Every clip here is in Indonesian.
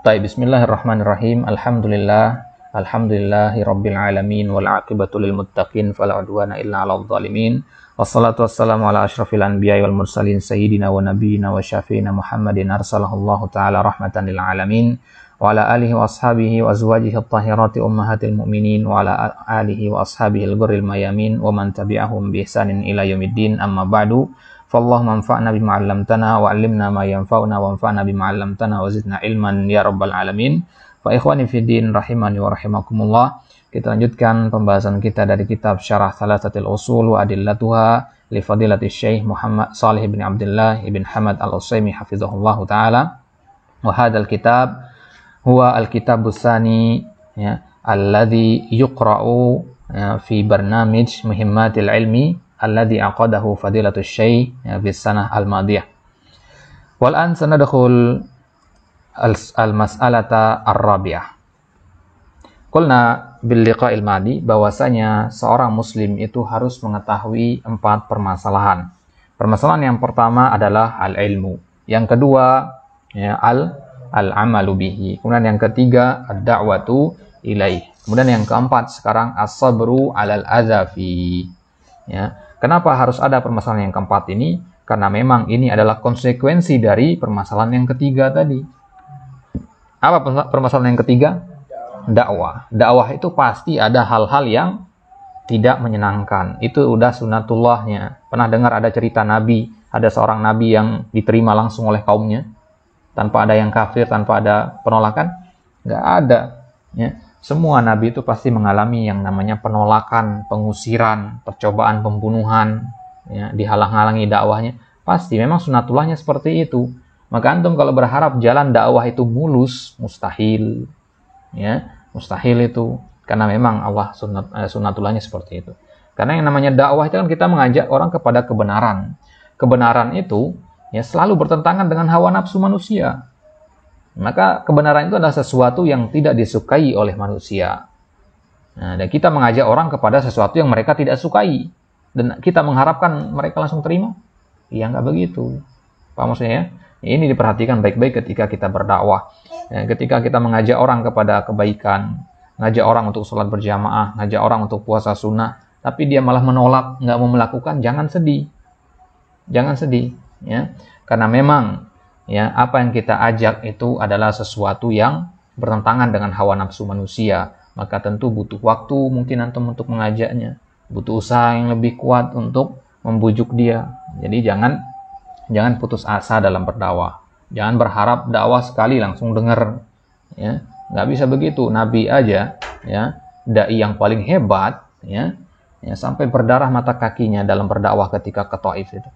Baik, bismillahirrahmanirrahim. Alhamdulillahi rabbil alamin wal aqibatu lil muttaqin fala udwana illa 'alal zalimin. Wassalatu wassalamu ala asyrafil anbiya'i wal mursalin sayyidina wa nabiyyina wa syafi'ina Muhammadin arsalallahu ta'ala rahmatan lil alamin wa ala alihi wa ashabihi wa azwajihi at-tahirati ummahatil mu'minin wa ala alihi wa ashabihi al-ghurril mayamin wa man tabi'ahum bi ihsanin ila yaumiddin, amma ba'du. Fallahumma anfa'na bima 'allamtana wa 'allimna ma yanfa'una wa anfa'na bima 'allamtana wa zidna ilman ya rabbal alamin. Fa ikhwani fid din rahimani wa rahimakumullah. Kita lanjutkan pembahasan kita dari kitab Syarah Thalatsatil Ushul wa Adillatuha li Fadilatis Syekh Muhammad Shalih bin Abdullah bin Hamad Al-Utsaimin hafizahullahu taala. Wa hadzal kitab huwa al-kitabus tsani alladhi yuqra'u fi barnamij muhimmatil ilmi alladhi aqadahu Fadilatus Syekh bis sanah al-madiyah. Wal an sanadkhul al-mas'alata ar-rabi'ah. Qulna bil liqa'il madi, bahwasanya seorang muslim itu harus mengetahui 4 permasalahan. Permasalahan yang pertama adalah al-ilmu. Yang kedua al-amalu bihi. Kemudian yang ketiga ad-da'watu ilaih. Kemudian yang keempat sekarang as-sabru 'alal adzafi. Kenapa harus ada permasalahan yang keempat ini? Karena memang ini adalah konsekuensi dari permasalahan yang ketiga tadi. Apa permasalahan yang ketiga? Dakwah. Dakwah itu pasti ada hal-hal yang tidak menyenangkan. Itu udah sunatullahnya. Pernah dengar ada cerita Nabi, ada seorang Nabi yang diterima langsung oleh kaumnya, tanpa ada yang kafir, tanpa ada penolakan? Nggak ada. Semua Nabi itu pasti mengalami yang namanya penolakan, pengusiran, percobaan pembunuhan, dihalang-halangi dakwahnya. Pasti memang sunatullahnya seperti itu. Maka antum kalau berharap jalan dakwah itu mulus, mustahil. Mustahil itu. Karena memang Allah sunatullahnya seperti itu. Karena yang namanya dakwah itu kan kita mengajak orang kepada kebenaran. Kebenaran itu selalu bertentangan dengan hawa nafsu manusia. Maka kebenaran itu adalah sesuatu yang tidak disukai oleh manusia. Dan kita mengajak orang kepada sesuatu yang mereka tidak sukai. Dan kita mengharapkan mereka langsung terima? Ya nggak begitu. Paham maksudnya ya? Ini diperhatikan baik-baik ketika kita berdakwah. Ketika kita mengajak orang kepada kebaikan, ngajak orang untuk sholat berjamaah, ngajak orang untuk puasa sunnah, tapi dia malah menolak, nggak mau melakukan, jangan sedih. Jangan sedih. Karena memang apa yang kita ajak itu adalah sesuatu yang bertentangan dengan hawa nafsu manusia. Maka tentu butuh waktu mungkin antum untuk mengajaknya. Butuh usaha yang lebih kuat untuk membujuk dia. Jadi jangan putus asa dalam berdakwah. Jangan berharap dakwah sekali langsung dengar. Nggak bisa begitu. Nabi aja, dai yang paling hebat, sampai berdarah mata kakinya dalam berdakwah ketika ke Taif itu.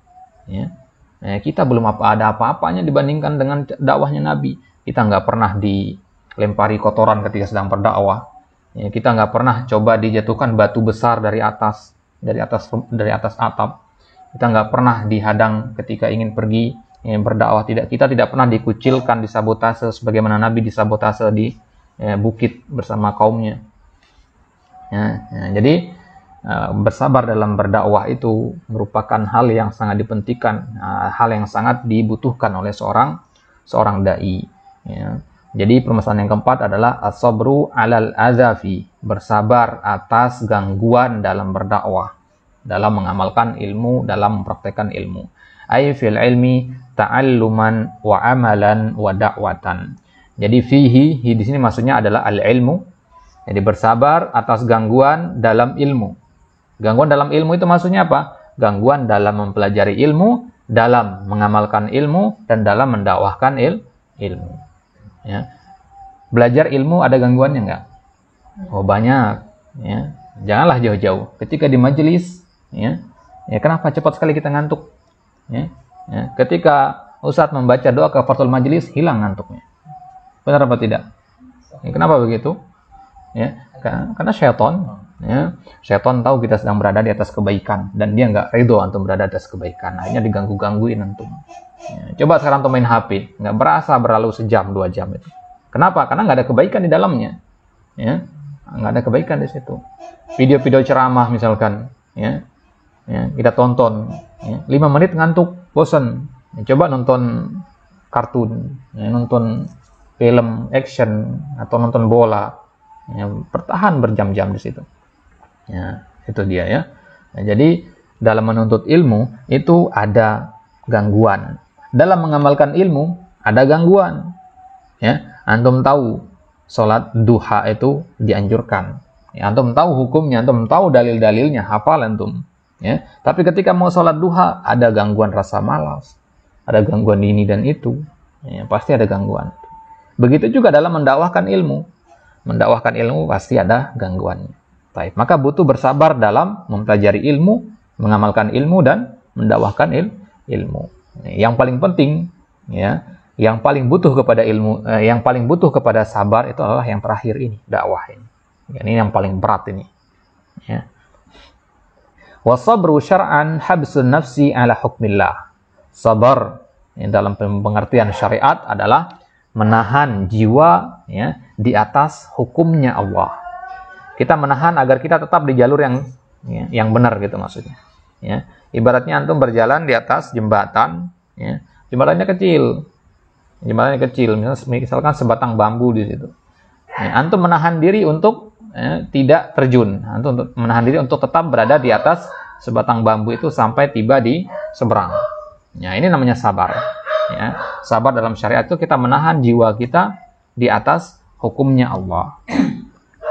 Kita belum ada apa-apanya dibandingkan dengan dakwahnya Nabi. Kita nggak pernah dilempari kotoran ketika sedang berdakwah. Kita nggak pernah coba dijatuhkan batu besar dari atas atap. Kita nggak pernah dihadang ketika ingin pergi berdakwah. Kita tidak pernah dikucilkan, disabotase sebagaimana Nabi disabotase di bukit bersama kaumnya. Jadi bersabar dalam berdakwah itu merupakan hal yang sangat dipentingkan, hal yang sangat dibutuhkan oleh seorang dai. Jadi permasalahan yang keempat adalah as-sabru 'alal adzafi, bersabar atas gangguan dalam berdakwah, dalam mengamalkan ilmu, dalam mempraktekkan ilmu. Ay fil ilmi ta'alluman wa amalan wa da'watan. Jadi fihi di sini maksudnya adalah al-ilmu. Jadi bersabar atas gangguan dalam ilmu. Gangguan dalam ilmu itu maksudnya apa? Gangguan dalam mempelajari ilmu, dalam mengamalkan ilmu, dan dalam mendakwahkan ilmu. Belajar ilmu ada gangguannya nggak? Oh banyak. Janganlah jauh-jauh. Ketika di majelis, kenapa cepat sekali kita ngantuk? Ketika Ustadz membaca doa kafaratul majelis, hilang ngantuknya. Benar apa tidak? Kenapa begitu? Karena syaitan tahu kita sedang berada di atas kebaikan dan dia nggak ridho antum berada di atas kebaikan. Akhirnya diganggu-gangguin antum. Coba sekarang antum main HP, nggak berasa berlalu sejam 2 jam itu. Kenapa? Karena nggak ada kebaikan di dalamnya. Nggak ada kebaikan di situ. Video-video ceramah misalkan, kita tonton, 5 menit ngantuk, bosan. Coba nonton kartun, nonton film action atau nonton bola, ya, bertahan berjam-jam di situ. Ya, itu dia ya. Nah, jadi dalam menuntut ilmu itu ada gangguan. Dalam mengamalkan ilmu ada gangguan. Ya, antum tahu sholat duha itu dianjurkan. Ya, antum tahu hukumnya, antum tahu dalil-dalilnya, hafal antum. Ya, tapi ketika mau sholat duha ada gangguan rasa malas, ada gangguan ini dan itu. Ya, pasti ada gangguan. Begitu juga dalam mendakwahkan ilmu. Mendakwahkan ilmu pasti ada gangguannya. Baik, maka butuh bersabar dalam mempelajari ilmu, mengamalkan ilmu dan mendakwahkan ilmu. Yang paling penting, ya, yang paling butuh kepada ilmu, yang paling butuh kepada sabar itu adalah yang terakhir ini, dakwah ini. Ini yang paling berat ini. Ya. Wasabru syar'an habsun nafsi ala hukmillah. Sabar yang dalam pengertian syariat adalah menahan jiwa, ya, di atas hukumnya Allah. Kita menahan agar kita tetap di jalur yang benar gitu maksudnya. Ya. Ibaratnya antum berjalan di atas jembatan, ya. Jembatannya kecil, misalkan sebatang bambu di situ. Ya, antum menahan diri untuk tidak terjun, antum untuk menahan diri untuk tetap berada di atas sebatang bambu itu sampai tiba di seberang. Ya, ini namanya sabar. Ya, sabar dalam syariat itu kita menahan jiwa kita di atas hukumnya Allah.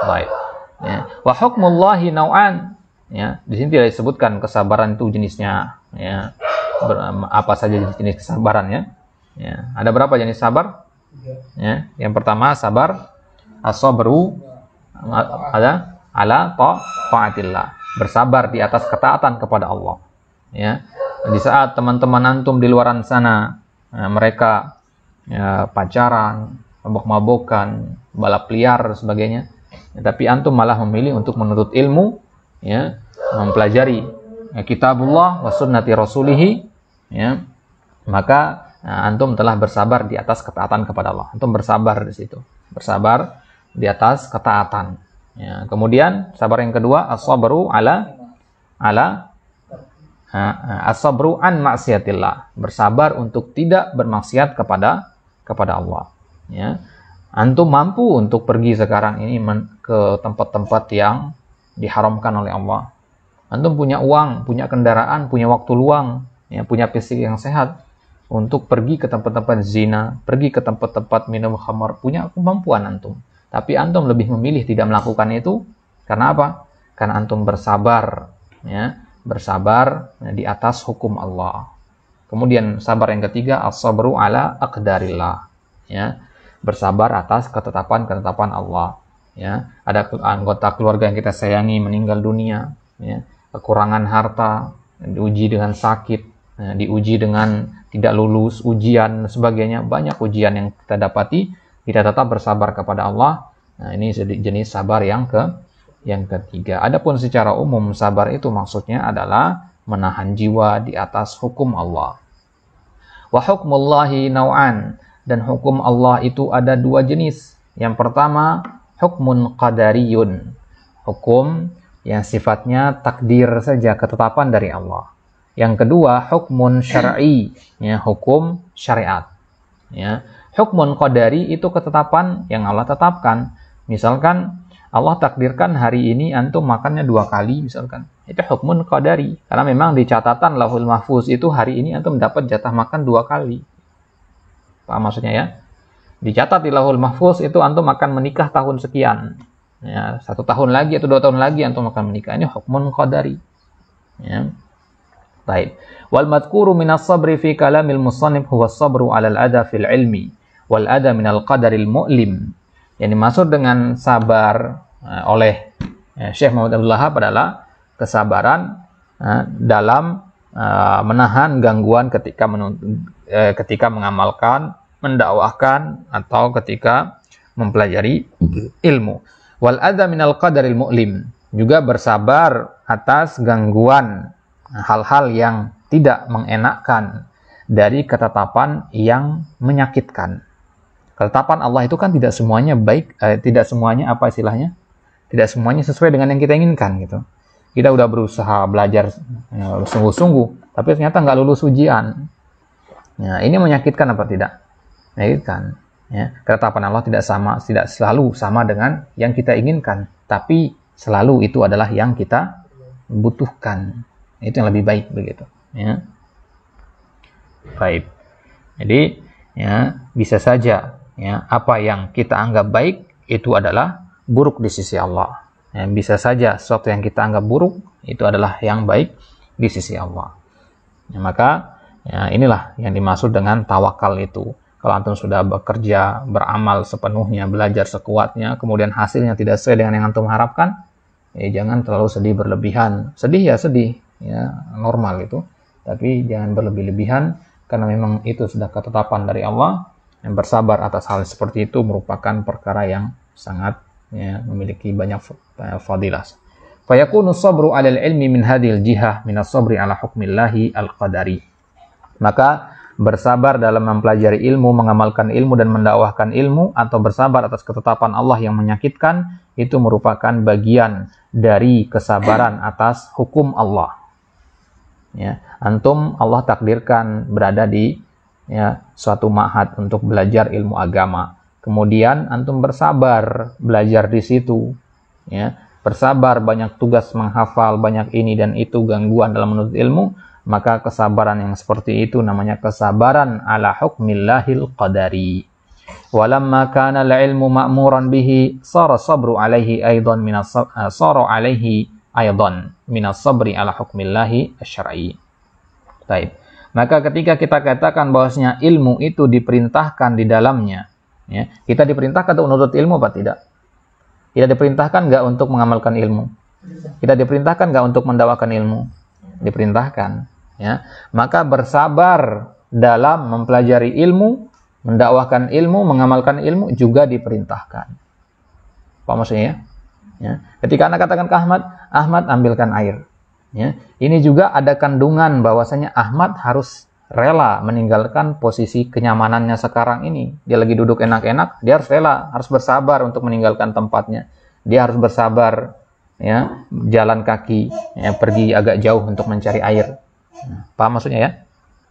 Baik. Ya. Wa hukmullahi nau'an. Ya, di sini tidak disebutkan kesabaran itu jenisnya. Ya, apa saja jenis kesabarannya. Ya, ada berapa jenis sabar? Ya, yang pertama sabar as-sabru ala ta'atillah. Bersabar di atas ketaatan kepada Allah. Ya. Di saat teman-teman antum di luaran sana, mereka ya, pacaran, mabok-mabokan, balap liar dan sebagainya. Ya, tapi antum malah memilih untuk menuntut ilmu, ya, mempelajari kitabullah wa sunnati rasulih, ya. Maka antum telah bersabar di atas ketaatan kepada Allah. Antum bersabar di situ. Bersabar di atas ketaatan. Ya, kemudian sabar yang kedua as-sabru as-sabru an maksiatillah. Bersabar untuk tidak bermaksiat kepada Allah. Ya. Antum mampu untuk pergi sekarang ini ke tempat-tempat yang diharamkan oleh Allah. Antum punya uang, punya kendaraan, punya waktu luang, ya, punya fisik yang sehat untuk pergi ke tempat-tempat zina, pergi ke tempat-tempat minum khamar, punya kemampuan antum. Tapi antum lebih memilih tidak melakukan itu karena apa? Karena antum bersabar, ya. Bersabar di atas hukum Allah. Kemudian sabar yang ketiga as-sabru ala aqdarillah, ya. Bersabar atas ketetapan-ketetapan Allah, ya. Ada anggota keluarga yang kita sayangi meninggal dunia, ya. Kekurangan harta, diuji dengan sakit, ya. Diuji dengan tidak lulus ujian dan sebagainya, banyak ujian yang kita dapati, kita tetap bersabar kepada Allah. Nah, ini jenis sabar yang ketiga. Adapun secara umum sabar itu maksudnya adalah menahan jiwa di atas hukum Allah. Wa hukmullahi nau'an, dan hukum Allah itu ada dua jenis. Yang pertama hukmun qadariyun, hukum yang sifatnya takdir saja, ketetapan dari Allah. Yang kedua hukmun syar'i, ya, hukum syariat. Ya. Hukmun qadari itu ketetapan yang Allah tetapkan. Misalkan Allah takdirkan hari ini antum makannya 2 kali misalkan. Itu hukmun qadari. Karena memang di catatan Lauhul Mahfuz itu hari ini antum dapat jatah makan 2 kali. Paham maksudnya ya? Dicatat di Lauhul Mahfuz itu antum akan menikah tahun sekian. Ya, 1 tahun lagi atau 2 tahun lagi antum akan menikah. Ini hukmun qadari. Ya. Baik. Wal madhkuru minas sabri fi kalamil musannif huwa sabru 'alal adha fil ilmi wal adha minal qadaril mu'lim. Yang dimaksud dengan sabar oleh Syekh Muhammad Abdul Wahhab adalah kesabaran dalam menahan gangguan ketika mengamalkan, mendakwahkan, atau ketika mempelajari ilmu. Wal adha minal qadaril mu'lim, juga bersabar atas gangguan hal-hal yang tidak mengenakkan dari ketetapan yang menyakitkan. Ketetapan Allah itu kan tidak semuanya baik, tidak semuanya apa istilahnya? Tidak semuanya sesuai dengan yang kita inginkan gitu. Kita udah berusaha belajar sungguh-sungguh, tapi ternyata nggak lulus ujian. Nah, ini menyakitkan apa tidak? Menyakitkan. Ya, ketetapan Allah tidak selalu sama dengan yang kita inginkan, tapi selalu itu adalah yang kita butuhkan. Itu yang lebih baik begitu. Ya. Baik. Jadi ya bisa saja ya apa yang kita anggap baik itu adalah buruk di sisi Allah. Ya, bisa saja sesuatu yang kita anggap buruk itu adalah yang baik di sisi Allah. Ya, maka ya inilah yang dimaksud dengan tawakal itu. Kalau antum sudah bekerja, beramal sepenuhnya, belajar sekuatnya, kemudian hasilnya tidak sesuai dengan yang antum harapkan, ya jangan terlalu sedih berlebihan. Sedih ya sedih, ya normal itu. Tapi jangan berlebih-lebihan, karena memang itu sudah ketetapan dari Allah. Yang bersabar atas hal seperti itu merupakan perkara yang sangat ya, memiliki banyak fadilah. Fayakunu sabru 'alal ilmi min hadhil jihah min as-sabri 'ala hukmillahi al-qadari. Maka bersabar dalam mempelajari ilmu, mengamalkan ilmu dan mendakwahkan ilmu, atau bersabar atas ketetapan Allah yang menyakitkan, itu merupakan bagian dari kesabaran atas hukum Allah. Ya, antum Allah takdirkan berada di ya, suatu ma'had untuk belajar ilmu agama. Kemudian antum bersabar belajar di situ. Ya, bersabar, banyak tugas menghafal, banyak ini dan itu gangguan dalam menuntut ilmu. Maka kesabaran yang seperti itu namanya kesabaran ala hukmillahil qadari. Walamma kana al-ilmu ma'muran bihi sara sabru alaihi aidan minas sabri ala hukmillahi asy-syar'i. Baik. Maka ketika kita katakan bahwasanya ilmu itu diperintahkan di dalamnya, ya, kita diperintahkan untuk menuntut ilmu apa tidak? Kita diperintahkan enggak untuk mengamalkan ilmu? Kita diperintahkan enggak untuk mendakwakan ilmu? Diperintahkan. Ya, maka bersabar dalam mempelajari ilmu, mendakwahkan ilmu, mengamalkan ilmu juga diperintahkan. Apa maksudnya ya? Ya. Ketika anak katakan ke Ahmad, Ahmad ambilkan air. Ya. Ini juga ada kandungan bahwasanya Ahmad harus rela meninggalkan posisi kenyamanannya sekarang ini. Dia lagi duduk enak-enak, dia harus rela, harus bersabar untuk meninggalkan tempatnya. Dia harus bersabar ya, jalan kaki, ya, pergi agak jauh untuk mencari air. Paham maksudnya ya?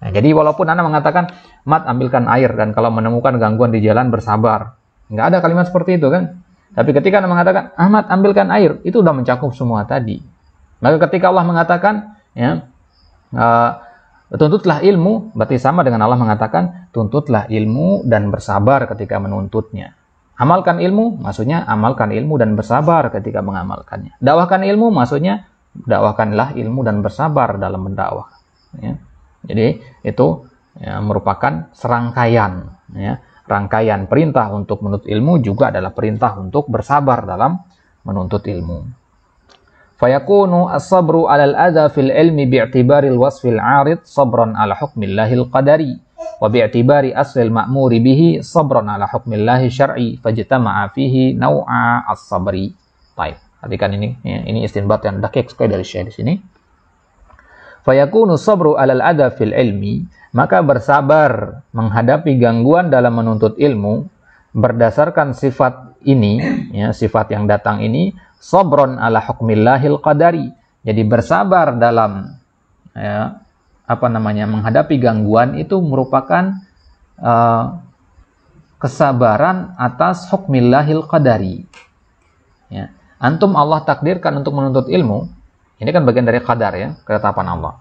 Nah, jadi walaupun Anda mengatakan, Mat ambilkan air, dan kalau menemukan gangguan di jalan bersabar. Nggak ada kalimat seperti itu kan? Tapi ketika Anda mengatakan, Ahmad ambilkan air, itu sudah mencakup semua tadi. Maka ketika Allah mengatakan, ya, tuntutlah ilmu, berarti sama dengan Allah mengatakan, tuntutlah ilmu dan bersabar ketika menuntutnya. Amalkan ilmu, maksudnya amalkan ilmu dan bersabar ketika mengamalkannya. Dakwahkan ilmu, maksudnya dakwahkanlah ilmu dan bersabar dalam mendakwah. Ya. Jadi itu ya, merupakan serangkaian, ya, rangkaian perintah untuk menuntut ilmu juga adalah perintah untuk bersabar dalam menuntut ilmu. Fayakunu as-sabru 'alal adza fil ilmi bi'tibaril wasfil 'arid sabran 'ala hukmillahil qadari wa bi'tibari aslil ma'muri bihi sabran 'ala hukmillahi syar'i fajtama'a fihi naw'a as-sabri. Baik, perhatikan ini ya, ini istinbat yang dakik sekali dari Syekh di sini. Fayakunu sabru 'alal adza fil ilmi, maka bersabar menghadapi gangguan dalam menuntut ilmu berdasarkan sifat ini, ya, sifat yang datang ini, sabron ala hukmillahil qadari. Jadi bersabar dalam ya, menghadapi gangguan itu merupakan kesabaran atas hukmillahil qadari. Ya. Antum Allah takdirkan untuk menuntut ilmu, ini kan bagian dari qadar ya, ketetapan Allah.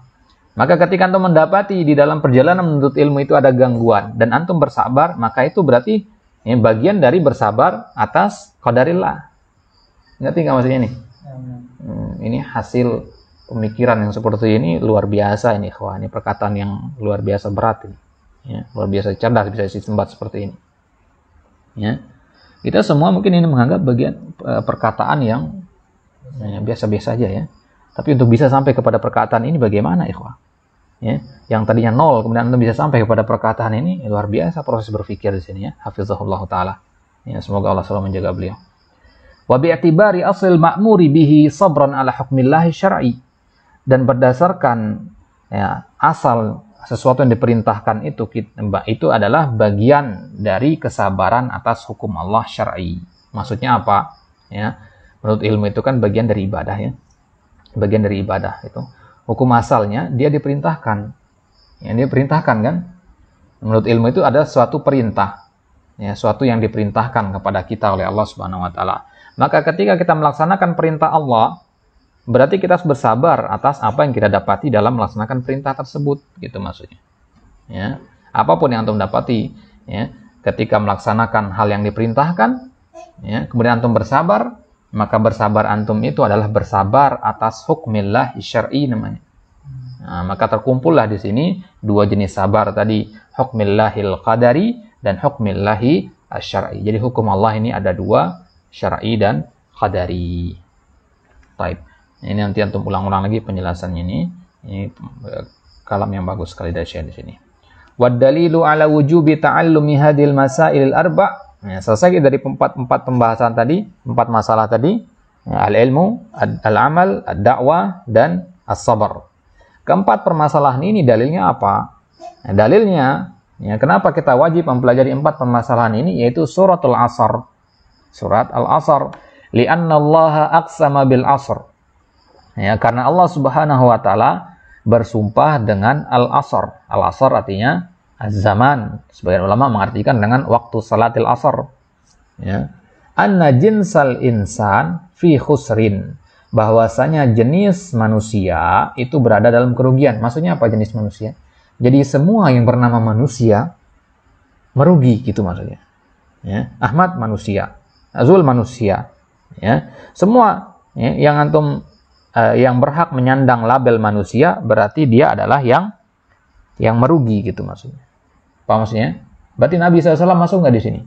Maka ketika antum mendapati di dalam perjalanan menuntut ilmu itu ada gangguan dan antum bersabar, maka itu berarti ini bagian dari bersabar atas qadarillah. Ngerti nggak maksudnya ini? Ini hasil pemikiran yang seperti ini luar biasa ini, ikhwah. Ini perkataan yang luar biasa berat ini. Ya, luar biasa cerdas bisa disembat seperti ini. Ya. Kita semua mungkin ini menganggap bagian perkataan yang biasa-biasa aja ya. Tapi untuk bisa sampai kepada perkataan ini bagaimana, ikhwah? Ya, yang tadinya 0 kemudian Anda bisa sampai kepada perkataan ini, luar biasa proses berpikir di sini ya. Hafizahullah taala. Ya, semoga Allah selalu menjaga beliau. Wa bi'tibari aslil ma'muri bihi sabran ala hukmillahi syar'i, dan berdasarkan ya, asal sesuatu yang diperintahkan itu adalah bagian dari kesabaran atas hukum Allah syar'i. Maksudnya apa? Ya, menurut ilmu itu kan bagian dari ibadah ya. Bagian dari ibadah itu. Hukum asalnya dia diperintahkan. Ya, dia diperintahkan kan? Menurut ilmu itu ada suatu perintah. ya, suatu yang diperintahkan kepada kita oleh Allah Subhanahu wa taala. Maka ketika kita melaksanakan perintah Allah, berarti kita harus bersabar atas apa yang kita dapati dalam melaksanakan perintah tersebut, gitu maksudnya. Ya, apapun yang antum dapati, ya, ketika melaksanakan hal yang diperintahkan, ya, kemudian antum bersabar, maka bersabar antum itu adalah bersabar atas hukmillah syar'i namanya. Nah, maka terkumpullah di sini dua jenis sabar tadi, hukmillahil qadari dan hukmillahi syar'i. Jadi hukum Allah ini ada dua, syar'i dan qadari. Baik. Ini nanti antum ulang-ulang lagi penjelasannya ini. Ini kalam yang bagus sekali dari Syekh di sini. Wad dalilu ala wujubi ta'allumi hadhil masailil arba'. Ya, selesai dari empat pembahasan tadi, empat masalah tadi, ya, al-ilmu, al-amal, ad-da'wah dan as-sabar. Keempat permasalahan ini dalilnya apa? Nah, dalilnya, ya, kenapa kita wajib mempelajari empat permasalahan ini, yaitu suratul Asr. Surat Al-Asr. Li'anna Allah aqsama bil asr. Ya, karena Allah Subhanahu wa taala bersumpah dengan Al-Asr. Al-Asr artinya az-zaman. Sebagian ulama mengartikan dengan waktu salatil asr. Ya. Anna jinsal insan fi khusrin. Bahwasanya jenis manusia itu berada dalam kerugian. Maksudnya apa jenis manusia? Jadi semua yang bernama manusia merugi, gitu maksudnya. Ya. Ahmad manusia, Azul manusia, ya. Semua, ya, yang antum yang berhak menyandang label manusia berarti dia adalah yang merugi, gitu maksudnya. Apa maksudnya? Berarti Nabi SAW masuk nggak di sini?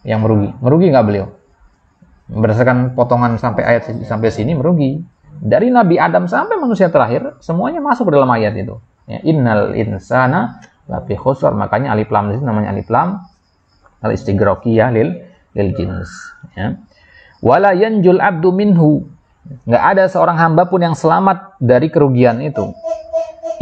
Yang merugi, merugi nggak beliau? Berdasarkan potongan sampai ayat sampai sini merugi. Dari Nabi Adam sampai manusia terakhir semuanya masuk ke dalam ayat itu. Ya, innal insana lafi khusr. Makanya alif lam itu namanya alif lam al-istighraqiyah lil jins. Ya. Wala yanjul abdu minhu. Nggak ada seorang hamba pun yang selamat dari kerugian itu.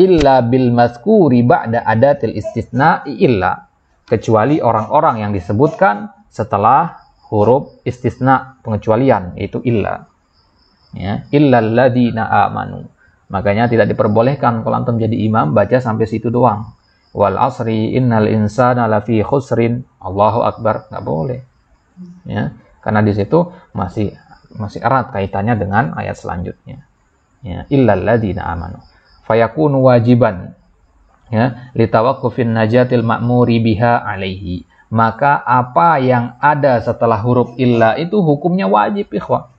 Illa bil mazkuri ba'da adatil istisna illa. Kecuali orang-orang yang disebutkan setelah huruf istisna, pengecualian, yaitu illa. Ya, illal ladzina amanu. Makanya tidak diperbolehkan kalau antum jadi imam baca sampai situ doang. Wal asri innal insana lafi khusrin. Allahu akbar, enggak boleh. Ya, karena di situ masih erat kaitannya dengan ayat selanjutnya. Ya, illal ladzina amanu. Fayakunu wajiban, ya, litawaqqufin najatil ma'muri biha alaihi. Maka apa yang ada setelah huruf illa itu hukumnya wajib, ikhwah.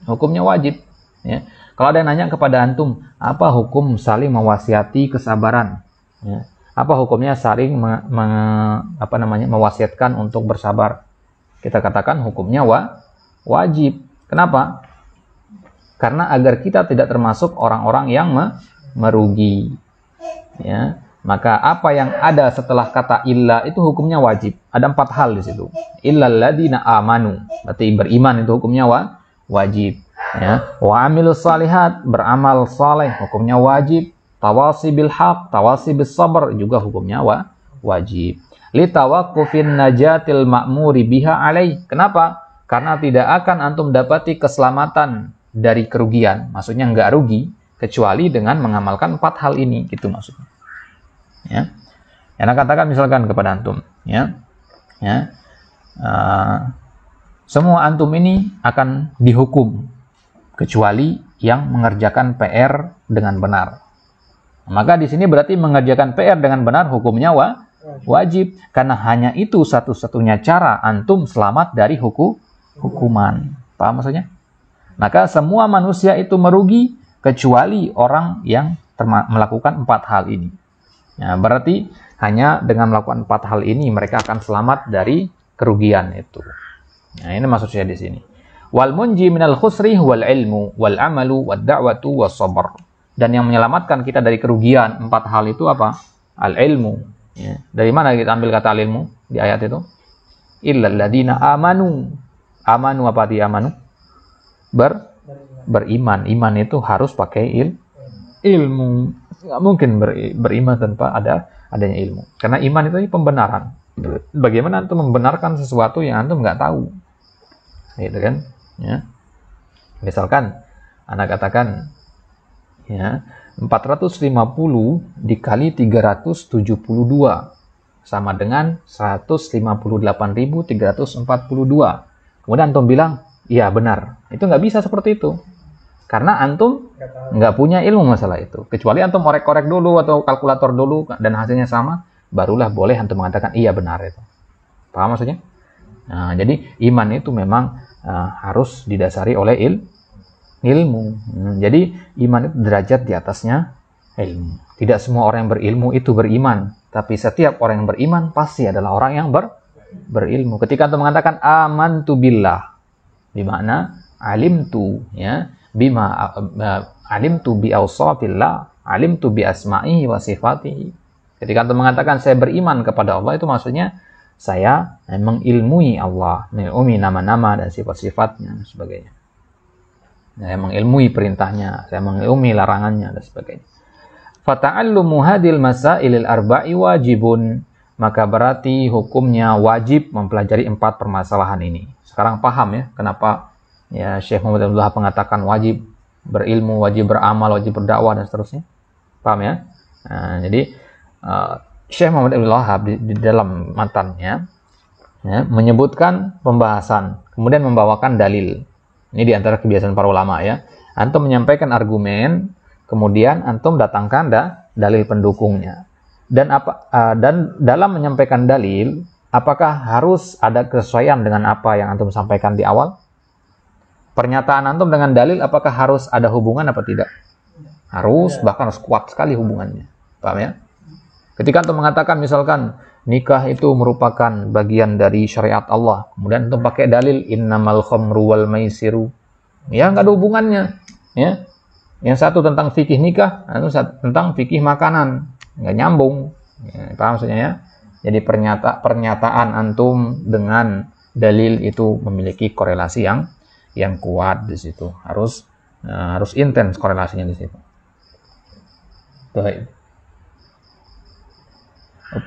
Hukumnya wajib, ya. Kalau ada yang nanya kepada antum, apa hukum saling mewasiati kesabaran? Ya. Apa hukumnya saling mewasiatkan untuk bersabar? Kita katakan hukumnya wajib. Kenapa? Karena agar kita tidak termasuk orang-orang yang merugi. Ya. Maka apa yang ada setelah kata illa itu hukumnya wajib. Ada 4 hal di situ. Illal ladzina amanu. Berarti beriman itu hukumnya wajib. Ya. Wa amilus salihat, beramal saleh hukumnya wajib. Tawasi bil haq, tawasi bis sabr juga hukumnya wajib. Litawaqqufin najatil ma'muri biha alaih. Kenapa? Karena tidak akan antum dapati keselamatan dari kerugian. Maksudnya enggak rugi kecuali dengan mengamalkan 4 hal ini, gitu maksudnya. Ya, yang katakan misalkan kepada antum, ya, semua antum ini akan dihukum kecuali yang mengerjakan PR dengan benar. Maka di sini berarti mengerjakan PR dengan benar hukumnya wajib, karena hanya itu satu-satunya cara antum selamat dari hukuman. Paham maksudnya? Maka semua manusia itu merugi kecuali orang yang melakukan 4 hal ini. Ya, berarti hanya dengan melakukan 4 hal ini mereka akan selamat dari kerugian itu. Nah, ini maksud saya di sini. Wal munji minal khusri wal ilmu wal amalu wad da'watu was sabr. Dan yang menyelamatkan kita dari kerugian 4 hal itu apa? Al ilmu. Ya. Dari mana kita ambil kata al ilmu di ayat itu? Illal ladzina amanu. Amanu apa arti amanu? Beriman. Iman itu harus pakai ilmu. Nggak mungkin beriman tanpa adanya ilmu. Karena iman itu pembenaran. Bagaimana antum membenarkan sesuatu yang antum nggak tahu? Gitu kan? Ya. Misalkan anak katakan, ya, 450 dikali 372. sama dengan 158.342. Kemudian antum bilang, iya benar. Itu nggak bisa seperti itu. Karena antum nggak punya ilmu masalah itu. Kecuali antum korek-korek dulu atau kalkulator dulu dan hasilnya sama, barulah boleh antum mengatakan iya benar itu. Paham maksudnya? Nah, jadi iman itu memang harus didasari oleh ilmu. Jadi iman itu derajat di atasnya ilmu. Tidak semua orang yang berilmu itu beriman, tapi setiap orang yang beriman pasti adalah orang yang berilmu. Ketika antum mengatakan amantu billah, di mana alimtu ya bima alimtu bi awsafillah, alimtu bi asma'ihi wa sifatihi. Ketika antum mengatakan saya beriman kepada Allah, itu maksudnya saya mengilmui Allah, mengilmui nama-nama dan sifat-sifatnya dan sebagainya. Saya mengilmui perintahnya, saya mengilmui larangannya dan sebagainya. Fata'allumu hadil masailil arba'i wajibun. Maka berarti hukumnya wajib mempelajari 4 permasalahan ini. Sekarang paham ya kenapa ya Syekh Muhammad Abdul Wahab mengatakan wajib berilmu, wajib beramal, wajib berdakwah dan seterusnya. Paham ya? Nah, jadi Syekh Muhammad Abdul Wahab di dalam matannya ya, menyebutkan pembahasan, kemudian membawakan dalil. Ini di antara kebiasaan para ulama ya. Antum menyampaikan argumen, kemudian antum datangkan dalil pendukungnya. Dan dalam menyampaikan dalil, apakah harus ada kesesuaian dengan apa yang antum sampaikan di awal? Pernyataan antum dengan dalil apakah harus ada hubungan apa tidak? Harus, bahkan harus kuat sekali hubungannya. Paham ya? Ketika antum mengatakan misalkan nikah itu merupakan bagian dari syariat Allah, kemudian antum pakai dalil innamal khamru wal maisiru, ya nggak ada hubungannya. Ya, yang satu tentang fikih nikah, yang satu tentang fikih makanan, nggak nyambung. Ya, paham maksudnya ya? Jadi pernyataan antum dengan dalil itu memiliki korelasi yang kuat di situ. Harus intens korelasinya di situ. Baik.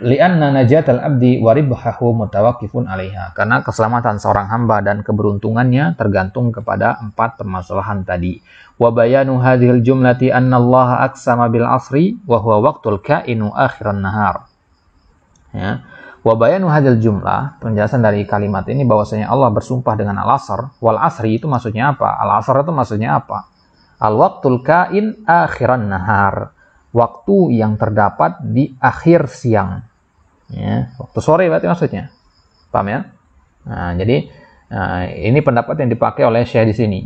Li'anna najatal abdi wa ribhahu mutawaqqifun 'alaiha. Karena keselamatan seorang hamba dan keberuntungannya tergantung kepada 4 permasalahan tadi. Wa bayanu hadhil jumlati anna Allah aqsama bil 'asri wa huwa waqtul kainu akhiran nahar. Ya. Wa bayanu hadhil jumlah, penjelasan dari kalimat ini bahwasanya Allah bersumpah dengan al-'asr. Wal 'asri itu maksudnya apa? Al-'asr itu maksudnya apa? Al-waqtul kain akhiran nahar. Waktu yang terdapat di akhir siang. Ya, waktu sore berarti maksudnya. Paham ya? Nah, jadi ini pendapat yang dipakai oleh Syekh di sini.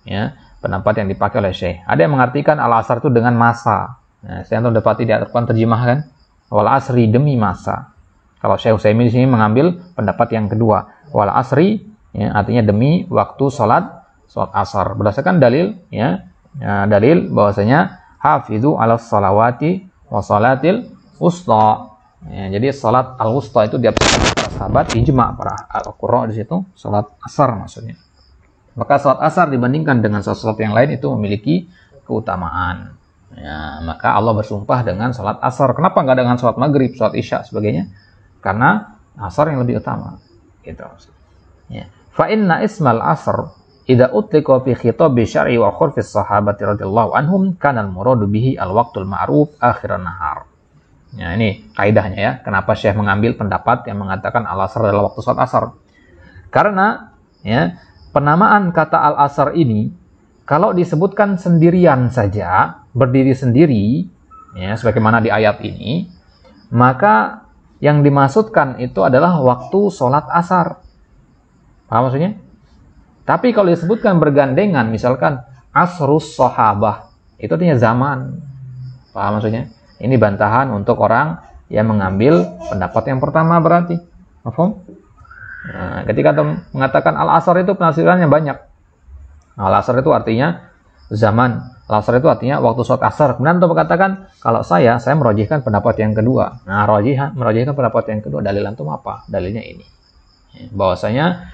Ya, pendapat yang dipakai oleh Syekh. Ada yang mengartikan al-asr itu dengan masa. Nah, saya antum dapati di Al-Qur'an terjemahkan wal asri demi masa. Kalau Syekh Utsaimin di sini mengambil pendapat yang kedua, wal asri ya, artinya demi waktu salat asar. Berdasarkan dalil ya, dalil bahwasanya hafizu ala salawati wa salatil wusta. Ya, jadi salat al-wusta itu diajarkan para sahabat, ijma para al-qurra di situ, salat asar maksudnya. Maka salat asar dibandingkan dengan salat yang lain itu memiliki keutamaan. Ya, maka Allah bersumpah dengan salat asar. Kenapa enggak dengan salat maghrib, salat isya sebagainya? Karena asar yang lebih utama. Gitu. Ya. Fa inna ismal asr idza utliqa fi khitabi syar'i wa khurfis sahabati radhiyallahu anhum kana al-muradu bihi al-waqtul ma'ruf akhiran nahar. Ya, ini kaidahnya ya. Kenapa Syekh mengambil pendapat yang mengatakan al-asr adalah waktu salat asar? Karena ya, penamaan kata al-asr ini kalau disebutkan sendirian saja, berdiri sendiri ya, sebagaimana di ayat ini, maka yang dimaksudkan itu adalah waktu salat asar. Paham maksudnya? Tapi kalau disebutkan bergandengan, misalkan asrus sahabah, itu artinya zaman. Paham maksudnya? Ini bantahan untuk orang yang mengambil pendapat yang pertama berarti. Paham? Nah, ketika mengatakan al-asr itu penafsirannya banyak. Al-asr itu artinya zaman. Al-asr itu artinya waktu sholat asar. Kemudian untuk mengatakan, kalau saya merojihkan pendapat yang kedua. Nah, merojihkan pendapat yang kedua. Dalil antum apa? Dalilnya ini. Bahwasanya